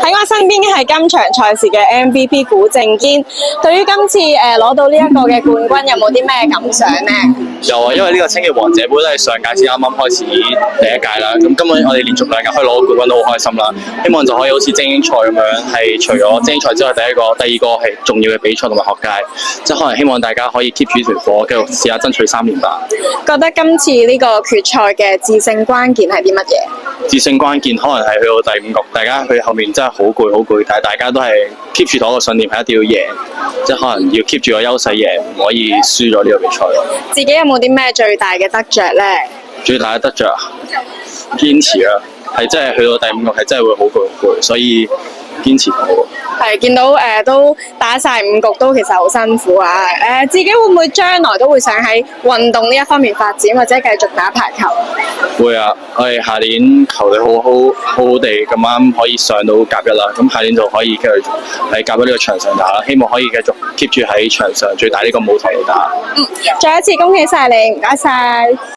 喺我身邊嘅係今場賽事嘅 MVP 古正堅。對於今次攞到呢一個嘅冠軍，有冇啲咩感想呢？有啊，因為呢個青葉王者杯都係上屆先啱啱開始第一屆啦。咁今日我哋連續2屆可以攞到冠軍都好開心啦。希望就可以好似精英賽咁樣，係除咗精英賽之外，第二個係重要嘅比賽同埋學界，即係可能希望大家可以 keep 住條火，繼續試下爭取3連霸。覺得今次呢個決賽嘅致勝關鍵係啲乜嘢？致勝關鍵可能係去到第5局，大家去後面真係好攰，但係大家都係 keep 住同一個信念，係一定要贏，即係可能要 keep 住個優勢贏，唔可以輸咗呢個比賽。自己有冇啲咩最大嘅得着呢？最大嘅得着堅持啦，係真係去到第5局係真係會好攰，所以堅持好。係見到都打晒5局都其實好辛苦啊！自己會唔會將來都會想喺運動呢一方面發展，或者繼續打排球？會啊！我哋下年球隊好好地咁啱可以上到甲1啦，咁下年就可以繼續喺甲1呢個場上打啦。希望可以繼續 keep 住喺場上最大呢個舞台度打。再一次恭喜晒你，唔該晒。